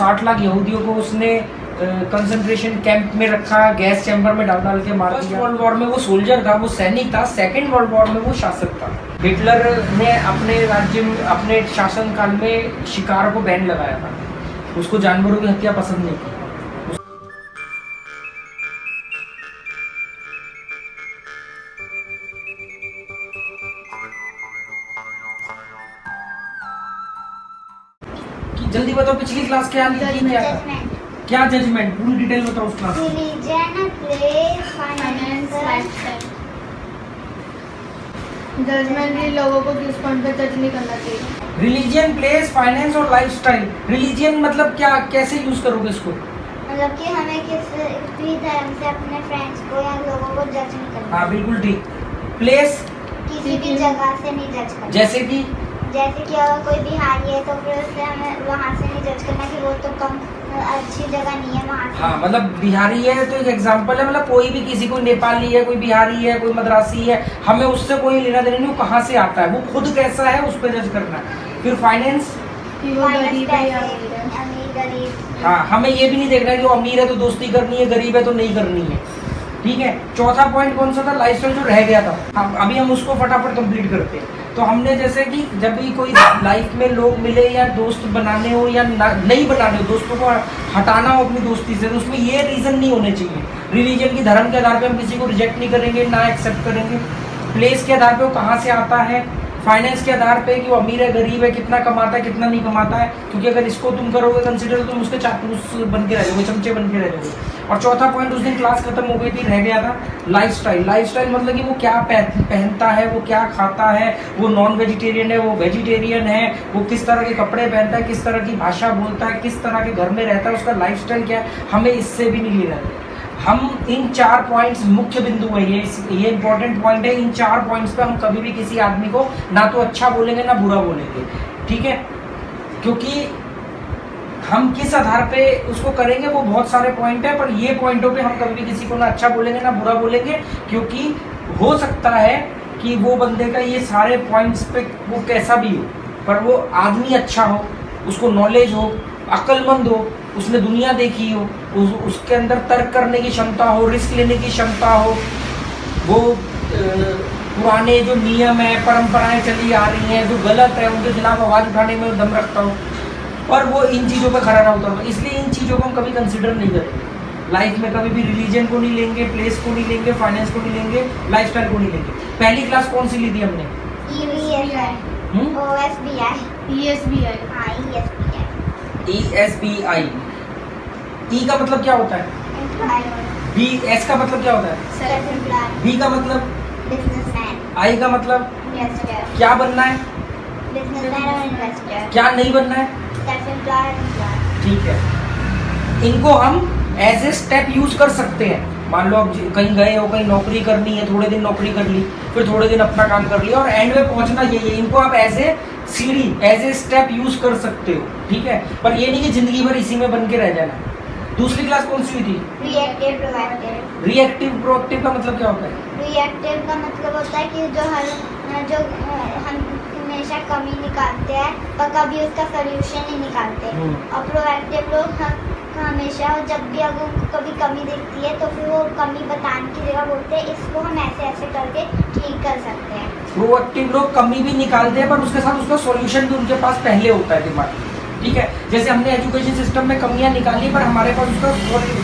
60 लाख यहूदियों को उसने कंसंट्रेशन कैंप में रखा, गैस चैम्बर में डाल डाल के मार दिया। फर्स्ट वर्ल्ड वॉर में वो सोल्जर था, वो सैनिक था। सेकेंड वर्ल्ड वॉर में वो शासक था। हिटलर ने अपने राज्य में, अपने शासन काल में शिकार को बैन लगाया था। उसको जानवरों की हत्या पसंद नहीं थी। जल्दी बताओ पिछली क्लास क्या क्या जजमेंट, पूरी डिटेल बताओ उस क्लास में। जजमेंट भी लोगों को किस पॉइंट पे जज नहीं करना चाहिए। रिलीजियन, प्लेस, फाइनेंस और लाइफस्टाइल। रिलीजियन मतलब क्या, कैसे यूज करोगे इसको? मतलब कि हमें किस भी धर्म से अपने फ्रेंड्स को या लोगों को जज नहीं करना। हाँ बिल्कुल ठीक। प्लेस, किसी भी जगह से नहीं जज करना। जैसे कि अगर कोई बिहारी है तो फिर उससे हमें वहाँ से नहीं जज करना कि वो तो कम अच्छी जगह नहीं है वहाँ से। हाँ मतलब बिहारी है तो एक एग्जांपल है, मतलब कोई भी किसी को नेपाली है, कोई बिहारी है, कोई मद्रासी है, हमें उससे कोई लेना देना नहीं, वो कहाँ से आता है, वो खुद कैसा है, उस पर जज करना है। फिर फाइनेंस, गरीब है या अमीर, गरीब। हाँ हमें ये भी नहीं देखना है कि वो अमीर है तो दोस्ती करनी है, गरीब है तो नहीं करनी है। ठीक है। चौथा पॉइंट कौन सा था? लाइफस्टाइल, जो रह गया था। अभी हम उसको फटाफट कंप्लीट करते हैं। तो हमने जैसे कि जब भी कोई लाइफ में लोग मिले या दोस्त बनाने हो या नहीं बनाने हो, दोस्तों को हटाना हो अपनी दोस्ती से, तो उसमें ये रीज़न नहीं होने चाहिए। रिलीजन की, धर्म के आधार पे हम किसी को रिजेक्ट नहीं करेंगे, ना एक्सेप्ट करेंगे। प्लेस के आधार पे वो कहाँ से आता है। फाइनेंस के आधार पे कि वो अमीर है, गरीब है, कितना कमाता है, कितना नहीं कमाता है। क्योंकि अगर इसको तुम करोगे कंसिडर, तो तुम उसके चापलूस बन के रह जाओगे, चमचे बन के रह जाओगे। और चौथा पॉइंट, उस दिन क्लास खत्म हो गई थी, रह गया था लाइफस्टाइल। लाइफस्टाइल मतलब कि वो क्या पहनता है, वो क्या खाता है, वो नॉन वेजिटेरियन है, वो वेजिटेरियन है, वो किस तरह के कपड़े पहनता है, किस तरह की भाषा बोलता है, किस तरह के घर में रहता है, उसका लाइफस्टाइल क्या है, हमें इससे भी नहीं लेना है। हम इन 4 पॉइंट्स मुख्य बिंदु है, ये इंपॉर्टेंट पॉइंट है। इन 4 पॉइंट्स पे हम कभी भी किसी आदमी को ना तो अच्छा बोलेंगे ना बुरा बोलेंगे। ठीक है। क्योंकि हम किस आधार पे उसको करेंगे वो बहुत सारे पॉइंट है, पर ये पॉइंटों पे हम कभी भी किसी को ना अच्छा बोलेंगे ना बुरा बोलेंगे। क्योंकि हो सकता है कि वो बंदे का ये सारे पॉइंट्स पे वो कैसा भी हो, पर वो आदमी अच्छा हो, उसको नॉलेज हो, अक्लमंद हो, उसने दुनिया देखी हो, उसके अंदर तर्क करने की क्षमता हो, रिस्क लेने की क्षमता हो, वो पुराने जो नियम है, परंपराएं चली आ रही हैं जो गलत है, उनके खिलाफ आवाज़ उठाने में दम रखता हो, और वो इन चीज़ों पे खड़ा ना उतरता। इसलिए इन चीज़ों को हम कभी कंसिडर नहीं करेंगे लाइफ में। कभी भी रिलीजन को नहीं लेंगे, प्लेस को नहीं लेंगे, फाइनेंस को नहीं लेंगे, लाइफस्टाइल को नहीं लेंगे। पहली क्लास कौन सी ली थी हमने? ESBI। E का मतलब क्या होता है? B, S का मतलब क्या होता है? B का मतलब बिजनेसमैन। I का मतलब इन्वेस्टर। क्या बनना है, बिजनेसमैन और इन्वेस्टर। क्या नहीं बनना है। Self employed. ठीक है। इनको हम एज ए स्टेप यूज कर सकते हैं। मान लो आप कहीं गए हो, कहीं नौकरी करनी है, थोड़े दिन नौकरी कर ली, फिर थोड़े दिन अपना काम कर लिया और एंड में पहुंचना ये इनको आप एज ए सीढ़ी, एज ए स्टेप यूज कर सकते हो। ठीक है। पर ये नहीं कि जिंदगी भर इसी में बन के रह जाना। दूसरी क्लास कौन सी हुई थी? Reactive proactive. रिएक्टिव प्रोएक्टिव का मतलब क्या होता है? रिएक्टिव का मतलब होता है कि जो हम हमेशा कमी निकालते हैं पर कभी उसका सलूशन नहीं निकालते। और प्रोएक्टिव लोग हमेशा जब भी अगर उनको कभी कमी दिखती है तो फिर वो कमी बताने की जगह बोलते हैं इसको हम ऐसे ऐसे करके ठीक कर सकते हैं। प्रोएक्टिव लोग कमी भी निकालते हैं पर उसके साथ उसका सॉल्यूशन भी उनके पास पहले होता है दिमाग में। ठीक है। जैसे हमने एजुकेशन सिस्टम में कमियां निकाली पर हमारे पास उसका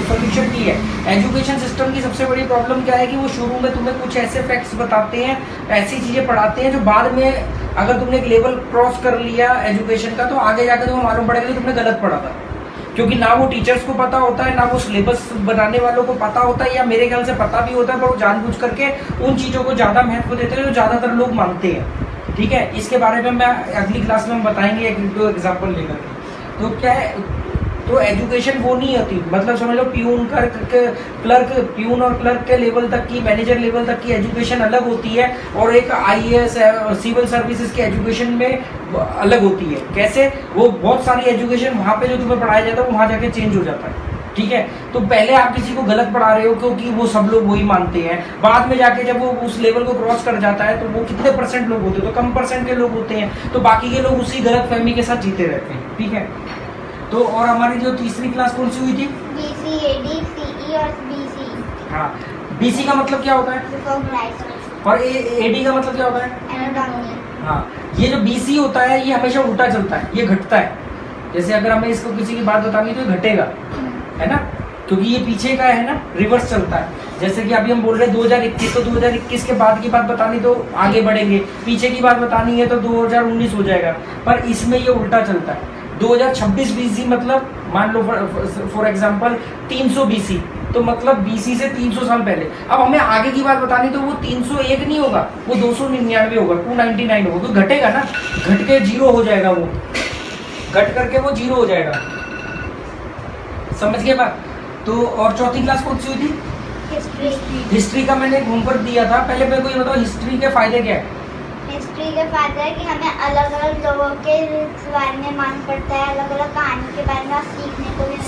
सॉल्यूशन भी है। एजुकेशन सिस्टम की सबसे बड़ी प्रॉब्लम क्या है कि वो शुरू में तुम्हें कुछ ऐसे फैक्ट्स बताते हैं, ऐसी चीज़ें पढ़ाते हैं जो बाद में अगर तुमने एक लेवल क्रॉस कर लिया एजुकेशन का तो आगे जाकर तुम्हें मालूम पड़ेगा कि तुमने गलत पढ़ा था। क्योंकि ना वो टीचर्स को पता होता है, ना वो सिलेबस बनाने वालों को पता होता है, या मेरे ख्याल से पता भी होता है पर वो जानबूझ करके उन चीज़ों को ज़्यादा महत्व देते हैं जो ज़्यादातर लोग मानते हैं। ठीक है। इसके बारे में मैं अगली क्लास में हम बताएंगे एक दो एग्जाम्पल लेकर। तो क्या है, तो एजुकेशन वो नहीं होती, मतलब समझ लो प्यून क्लर्क, प्यून और क्लर्क के लेवल तक की, मैनेजर लेवल तक की एजुकेशन अलग होती है और एक IAS सिविल सर्विसेज की एजुकेशन में अलग होती है। कैसे? वो बहुत सारी एजुकेशन वहाँ पे जो तुम्हें पढ़ाया जाता है वहाँ जाके चेंज हो जाता है। ठीक है। तो पहले आप किसी को गलत पढ़ा रहे हो क्योंकि वो सब लोग वही मानते हैं, बाद में जाके जब वो उस लेवल को क्रॉस कर जाता है तो वो कितने % लोग होते हैं, तो कम % के लोग होते हैं, तो बाकी के लोग उसी गलत फहमी के साथ जीते रहते हैं। ठीक है। तो और हमारी जो तीसरी क्लास कौन सी हुई थी? BC, AD, CE और BC। हाँ, BC का मतलब क्या होता है रिकॉग्नाइज और AD का मतलब क्या होता है? एनाटॉमी। हाँ, ये जो BC होता है ये हमेशा उल्टा चलता है, ये घटता है। जैसे अगर हमें इसको किसी की बात बतानी तो ये घटेगा, है ना, क्योंकि ये पीछे का है ना, रिवर्स चलता है। जैसे कि अभी हम बोल रहे हैं 2021, तो 2021 के बाद की बात बतानी तो आगे बढ़ेंगे, पीछे की बात बतानी है तो 2019 हो जाएगा, पर इसमें ये उल्टा चलता है। 2026 BC मतलब मान लो फॉर एग्जांपल 300 BC, तो मतलब BC से 300 साल पहले। अब हमें आगे की बात बतानी तो वो 301 नहीं होगा, वो 299 होगा, 299 होगा, तो घटेगा ना, घट के जीरो हो जाएगा, वो घट करके वो जीरो हो जाएगा। समझ गए बात? तो और चौथी क्लास कौन सी हुई थी? हिस्ट्री। हिस्ट्री का मैंने होमवर्क दिया था। पहले मेरे को ये बताओ हिस्ट्री के फायदे क्या है? हिस्ट्री के फायदे है कि हमें अलग अलग लोगों के बारे में मालूम पड़ता है, अलग अलग कहानी के बारे में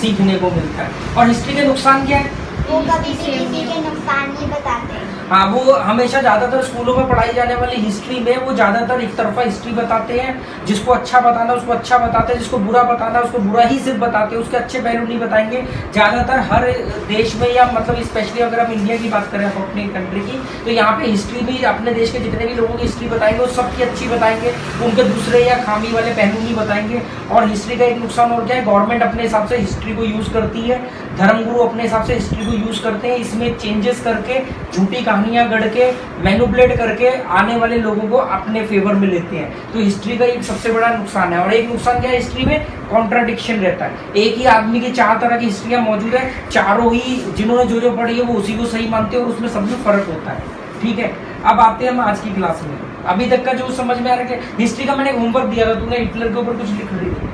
सीखने को मिलता है। और हिस्ट्री के नुकसान क्या है? वो कभी भी किसी के नुकसान नहीं बताते। हाँ, वो हमेशा ज़्यादातर स्कूलों में पढ़ाई जाने वाली हिस्ट्री में वो ज़्यादातर एक तरफा हिस्ट्री बताते हैं। जिसको अच्छा बताना उसको अच्छा बताते हैं, जिसको बुरा बताना उसको बुरा ही सिर्फ बताते हैं, उसके अच्छे पहलू नहीं बताएंगे। ज़्यादातर हर देश में, या मतलब स्पेशली अगर हम इंडिया की बात करें अपनी कंट्री की, तो यहाँ पे हिस्ट्री भी अपने देश के जितने भी लोगों की हिस्ट्री बताएंगे वो सबकी अच्छी बताएंगे, उनके दूसरे या खामी वाले पहलू नहीं बताएंगे। और हिस्ट्री का एक नुकसान और क्या है? गवर्नमेंट अपने हिसाब से हिस्ट्री को यूज़ करती है, धर्मगुरु अपने हिसाब से हिस्ट्री को यूज़ करते हैं, इसमें चेंजेस करके, झूठी कहानियां गढ़ के, मैनिपुलेट करके आने वाले लोगों को अपने फेवर में लेते हैं। तो हिस्ट्री का एक सबसे बड़ा नुकसान है। और एक नुकसान क्या है हिस्ट्री में? कॉन्ट्राडिक्शन रहता है। एक ही आदमी की 4 तरह की हिस्ट्रियां मौजूद है, चारों ही जिन्होंने जो पढ़ी है वो उसी को सही मानते हैं, और उसमें सब में फर्क होता है। ठीक है, अब आते हैं हम आज की क्लास में। अभी तक का जो समझ में आ रहा है, हिस्ट्री का मैंने होमवर्क दिया था, तूने हिटलर के ऊपर कुछ लिख रही थी।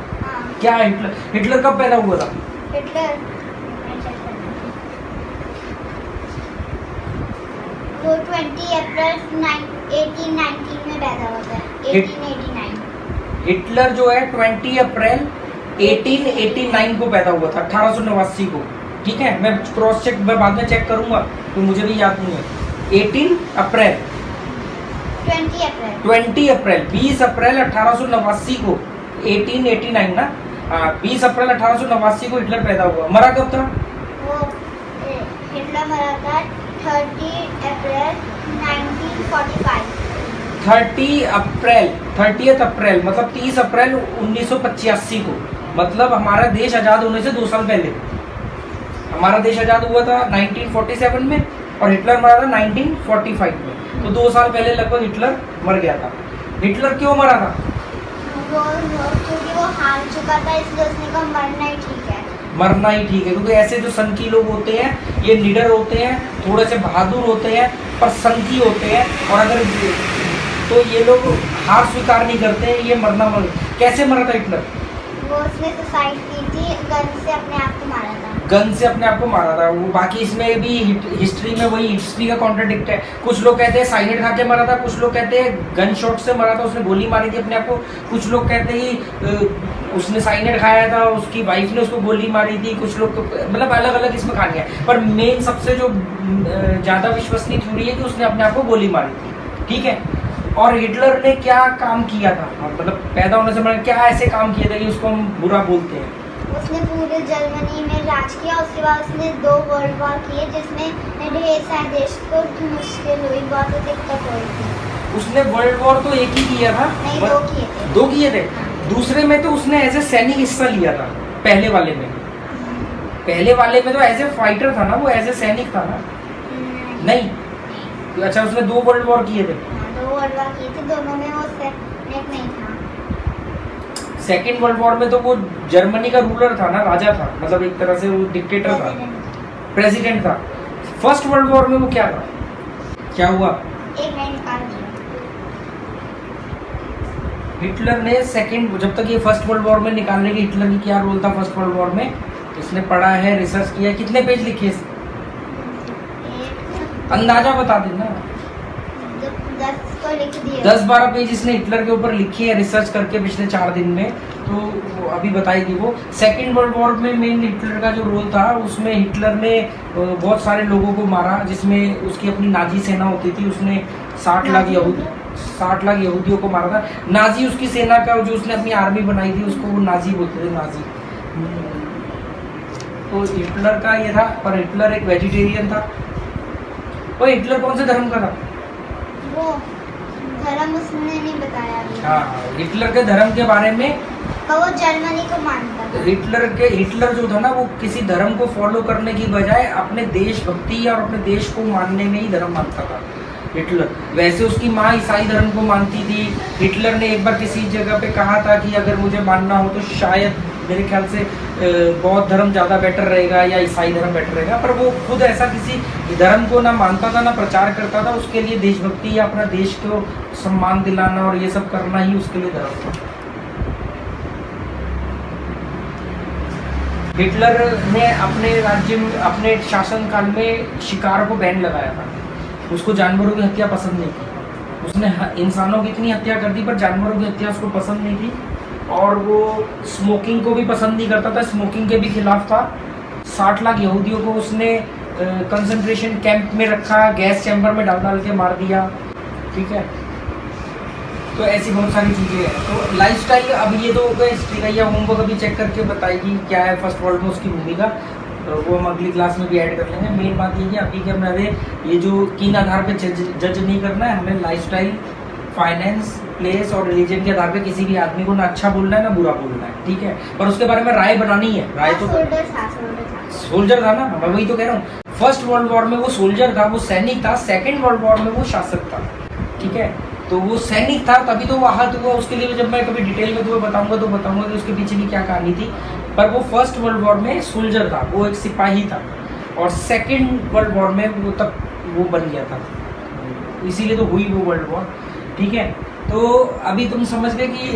क्या है हिटलर? हिटलर कब पैदा हुआ था? हिटलर वो 20 अप्रैल 1819 में पैदा होता है। 1889। हिटलर जो है 20 अप्रैल 1889 को पैदा हुआ था, 1889 को। ठीक है, मैं क्रॉस चेक मैं बाद में चेक करूंगा, तो मुझे भी याद नहीं है। 18 अप्रैल 20 अप्रैल 20 अप्रैल 1889 को, 1889 ना, 20 अप्रैल 1889 को हिटलर पैदा हुआ। मरा कब था? वो हिटलर मरा था 30 अप्रैल 1945। 30 अप्रैल मतलब 30 अप्रैल 1985 को, मतलब हमारा देश आज़ाद होने से 2 साल पहले। हमारा देश आज़ाद हुआ था 1947 में, और हिटलर मरा था 1945 में। तो 2 साल पहले लगभग हिटलर मर गया था। हिटलर क्यों मरा था? क्योंकि वो हार चुका था, इसलिए उसने कहा मरना ही ठीक है। मरना ही ठीक है, क्योंकि ऐसे जो संकी लोग होते हैं ये निडर होते हैं, थोड़े से बहादुर होते हैं, पर संकी होते हैं। और अगर तो ये लोग हार स्वीकार नहीं करते हैं, ये मरना कैसे मरा था हिटलर? वो उसने सुसाइड की थी, गन से अपने आप को मारा था। गन से अपने आप को मारा था वो। बाकी इसमें भी हिस्ट्री में वही हिस्ट्री का कॉन्ट्रडिक्ट है। कुछ लोग कहते हैं साइनेट खा के मरा था, कुछ लोग कहते हैं गन शॉट से मरा था, उसने गोली मारी थी अपने आप को। कुछ लोग कहते हैं उसने साइनेट खाया था, उसकी वाइफ ने उसको गोली मारी थी। कुछ लोग तो मतलब अलग अलग इसमें कहानियाँ, पर मेन सबसे जो ज़्यादा विश्वसनीय थ्योरी है कि उसने अपने आप को गोली मारी थी। ठीक है, और हिटलर ने क्या काम किया था, मतलब पैदा होने से पहले क्या ऐसे काम किए थे कि उसको हम बुरा बोलते हैं? उसने पूरे जर्मनी में राज किया। उसके बाद उसने 2 वर्ल्ड वॉर किए, जिसमें ढेर सारे देश को मुश्किल हुई, बहुत दिक्कत हुई थी। उसने वर्ल्ड वॉर तो एक ही किया था? नहीं, 2 किए थे। 2 किए थे। दूसरे में तो उसने एज ए सैनिक हिस्सा लिया था। पहले वाले में तो एज ए फाइटर था ना, वो एज ए सैनिक था ना? नहीं। अच्छा, उसने 2 वर्ल्ड वॉर किए थे। 2 वर्ल्ड वॉर किए थे, दोनों में वो सैनिक नहीं था। सेकेंड वर्ल्ड वॉर में तो वो जर्मनी का रूलर था ना, राजा था, मतलब एक तरह से वो डिक्टेटर था, प्रेसिडेंट था। फर्स्ट वर्ल्ड वॉर में वो क्या था, क्या हुआ? एक नहीं निकाल दिया हिटलर ने सेकेंड, जब तक ये फर्स्ट वर्ल्ड वॉर में निकालने के हिटलर की क्या रोल था फर्स्ट वर्ल्ड वॉर में, इसने पढ़ा है, रिसर्च किया। कितने पेज लिखे? अंदाजा बता देना। 10 को लिख दिए। 10-12 पेज इसने हिटलर के ऊपर लिखे है रिसर्च करके पिछले 4 दिन में। तो अभी बताएगी वो। सेकेंड वर्ल्ड वॉर में मेन हिटलर का जो रोल था, उसमें हिटलर ने बहुत सारे लोगों को मारा, जिसमें उसकी अपनी नाजी सेना होती थी। उसने 60 लाख यहूदियों को मारा था। नाजी उसकी सेना का जो उसने अपनी आर्मी बनाई थी, उसको वो नाजी बोलते थे, नाजी। तो हिटलर का ये था, पर हिटलर एक वेजिटेरियन था। और हिटलर कौन से धर्म का था? वो धर्म उसने नहीं बताया अभी। हाँ, हिटलर के धर्म के बारे में। पर वो जर्मनी को मानता था। हिटलर जो था ना, वो किसी धर्म को फॉलो करने की बजाय अपने देशभक्ति और अपने देश को मानने में ही धर्म मानता था हिटलर। वैसे उसकी माँ ईसाई धर्म को मानती थी। हिटलर ने एक बार किसी जगह पे कहा था कि अगर मुझे मानना हो तो शायद मेरे ख्याल से बौद्ध धर्म ज़्यादा बेटर रहेगा या ईसाई धर्म बेटर रहेगा, पर वो खुद ऐसा किसी धर्म को ना मानता था ना प्रचार करता था। उसके लिए देशभक्ति या अपना देश को सम्मान दिलाना और ये सब करना ही उसके लिए धर्म था। हिटलर ने अपने राज्य में, अपने शासनकाल में शिकार को बैन लगाया था। उसको जानवरों की हत्या पसंद नहीं थी। उसने इंसानों की इतनी हत्या कर दी, पर जानवरों की हत्या उसको पसंद नहीं थी। और वो स्मोकिंग को भी पसंद नहीं करता था, स्मोकिंग के भी खिलाफ था। 60 लाख यहूदियों को उसने कंसंट्रेशन कैंप में रखा, गैस चैम्बर में डाल के मार दिया। ठीक है, तो ऐसी बहुत सारी चीज़ें हैं। तो लाइफस्टाइल, अब ये तो हिस्ट्री का, या होमवर्क अभी चेक करके बताएगी क्या है फर्स्ट वर्ल्ड में उसकी भूमिका, वो हम अगली क्लास में भी ऐड कर लेंगे। मेन बात ये कि अभी के हमारे ये जो 3 आधार पे जज नहीं करना है हमें, लाइफस्टाइल, फाइनेंस, प्लेस और रिलीजन के आधार पे किसी भी आदमी को ना अच्छा बोलना है ना बुरा बोलना है। ठीक है, पर उसके बारे में राय बनानी है। राय तो सोल्जर था ना, मैं वही तो कह रहा हूँ। फर्स्ट वर्ल्ड वॉर में वो सोल्जर था, वो सैनिक था। सेकेंड वर्ल्ड वॉर में वो शासक था। ठीक है, तो वो सैनिक था, तभी तो वो आहत हुआ। उसके लिए जब मैं कभी डिटेल में तुम्हें बताऊंगा तो बताऊंगा कि उसके पीछे की क्या कहानी थी। पर वो फर्स्ट वर्ल्ड वॉर में सोल्जर था, वो एक सिपाही था। और सेकेंड वर्ल्ड वॉर में वो तक वो बन गया था, इसीलिए तो हुई वो वर्ल्ड वॉर। ठीक है, तो अभी तुम समझ गए कि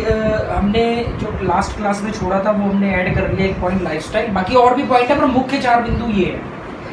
हमने जो लास्ट क्लास में छोड़ा था वो हमने ऐड कर लिया एक पॉइंट लाइफस्टाइल। बाकी और भी पॉइंट है, पर मुख्य 4 बिंदु ये है।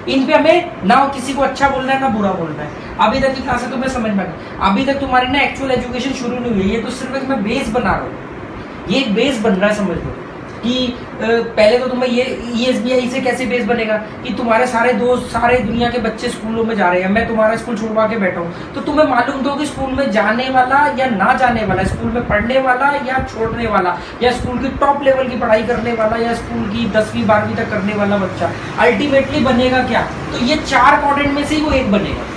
इन पे हमें ना किसी को अच्छा बोलना है ना बुरा बोलना है। अभी तक की क्लास है तुम्हें समझ में आ गया। अभी तक तुम्हारी ना एक्चुअल एजुकेशन शुरू नहीं हुई है, ये तो सिर्फ एक मैं बेस बना रहा हूँ। ये एक बेस बन रहा है, समझ लो कि पहले तो तुम्हें ये ESBI से कैसे बेस बनेगा कि तुम्हारे सारे दोस्त, सारे दुनिया के बच्चे स्कूलों में जा रहे हैं, मैं तुम्हारा स्कूल छुड़वा के बैठा हूँ, तो तुम्हें मालूम तो कि स्कूल में जाने वाला या ना जाने वाला, स्कूल में पढ़ने वाला या छोड़ने वाला, या स्कूल की टॉप लेवल की पढ़ाई करने वाला या स्कूल की 10वीं 12वीं तक करने वाला बच्चा अल्टीमेटली बनेगा क्या? तो ये 4 क्वाड्रेंट में से ही वो एक बनेगा।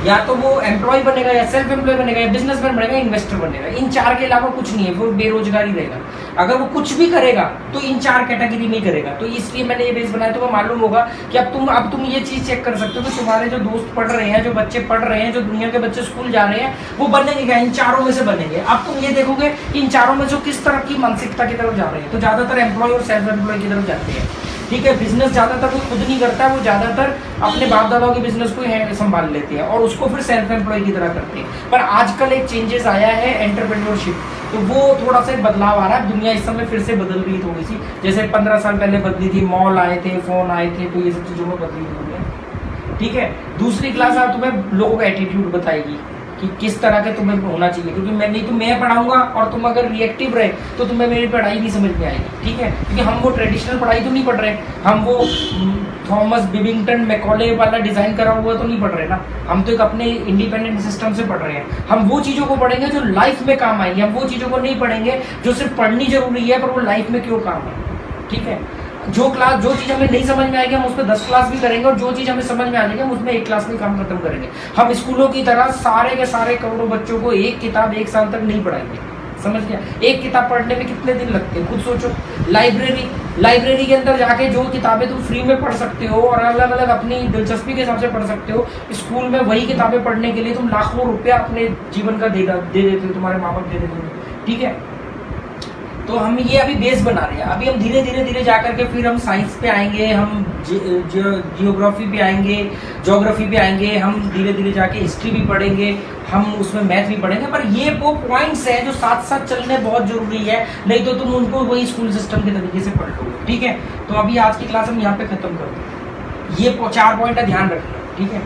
या तो वो एम्प्लॉय बनेगा, या सेल्फ एम्प्लॉय बनेगा, या बिजनेसमैन बनेगा, इन्वेस्टर बनेगा। इन 4 के अलावा कुछ नहीं है, वो बेरोजगारी रहेगा। अगर वो कुछ भी करेगा तो इन 4 कैटेगरी में करेगा। तो इसलिए मैंने ये बेस बनाया। तो वो मालूम होगा कि अब तुम ये चीज चेक कर सकते हो कि तुम्हारे जो दोस्त पढ़ रहे हैं, जो बच्चे पढ़ रहे हैं, जो दुनिया के बच्चे स्कूल जा रहे हैं, वो बनेंगे क्या? इन 4 में से बनेंगे। अब तुम ये देखोगे कि इन 4 में जो किस तरह की मानसिकता की तरफ जा रहे हैं, तो ज्यादातर एम्प्लॉय और सेल्फ एम्प्लॉय की तरफ जाते हैं। ठीक है, बिजनेस ज्यादातर वो खुद नहीं करता है, वो ज्यादातर अपने बाप दादाओं के बिजनेस को संभाल लेते हैं और उसको फिर सेल्फ एम्प्लॉय की तरह करते हैं। पर आजकल एक चेंजेस आया है, एंटरप्रेन्योरशिप, तो वो थोड़ा सा बदलाव आ रहा है। दुनिया इस समय फिर से बदल रही थोड़ी सी, जैसे 15 साल पहले बदली थी, मॉल आए थे, फोन आए थे, तो ये सब चीजों में बदली हुई। ठीक है, दूसरी क्लास आप तुम्हें लोगों का एटीट्यूड बताएगी कि किस तरह के तुम्हें होना चाहिए, क्योंकि मैं पढ़ाऊंगा और तुम अगर रिएक्टिव रहे तो तुम्हें मेरी पढ़ाई नहीं समझ में आएगी। ठीक है, क्योंकि हम वो ट्रेडिशनल पढ़ाई तो नहीं पढ़ रहे, हम वो थॉमस बिबिंगटन मैकॉले वाला डिजाइन करा हुआ तो नहीं पढ़ रहे ना, हम तो एक अपने इंडिपेंडेंट सिस्टम से पढ़ रहे हैं। हम वो चीजों को पढ़ेंगे जो लाइफ में काम आएंगे, हम वो चीजों को नहीं पढ़ेंगे जो सिर्फ पढ़नी जरूरी है पर वो लाइफ में क्यों काम है। ठीक है, जो चीज हमें नहीं समझ में आएगी हम उस पर 10 क्लास भी करेंगे, और जो चीज हमें समझ में आ जाएगी हम उसमें 1 क्लास में काम खत्म करेंगे। हम स्कूलों की तरह सारे के सारे करोड़ों बच्चों को एक किताब 1 साल तक नहीं पढ़ाएंगे। समझ गया? एक किताब पढ़ने में कितने दिन लगते हैं खुद सोचो। लाइब्रेरी के अंदर जाके जो किताबें तुम फ्री में पढ़ सकते हो और अलग अलग अपनी दिलचस्पी के हिसाब से पढ़ सकते हो, स्कूल में वही किताबें पढ़ने के लिए तुम लाखों रुपया अपने जीवन का दे देते हो, तुम्हारे माँ बाप दे देते हो। ठीक है, तो हम ये अभी बेस बना रहे हैं। अभी हम धीरे धीरे जा करके फिर हम साइंस पे आएंगे, हम जियोग्राफी पे आएंगे, ज्योग्राफी पे आएंगे, हम धीरे धीरे जाके हिस्ट्री भी पढ़ेंगे, हम उसमें मैथ भी पढ़ेंगे। पर ये वो पॉइंट्स है जो साथ साथ चलने बहुत जरूरी है, नहीं तो तुम उनको वही स्कूल सिस्टम के तरीके से पढ़ लोगे। ठीक है, तो अभी आज की क्लास हम यहाँ पे खत्म कर दें। ये 4 पॉइंट का ध्यान रखना। ठीक है।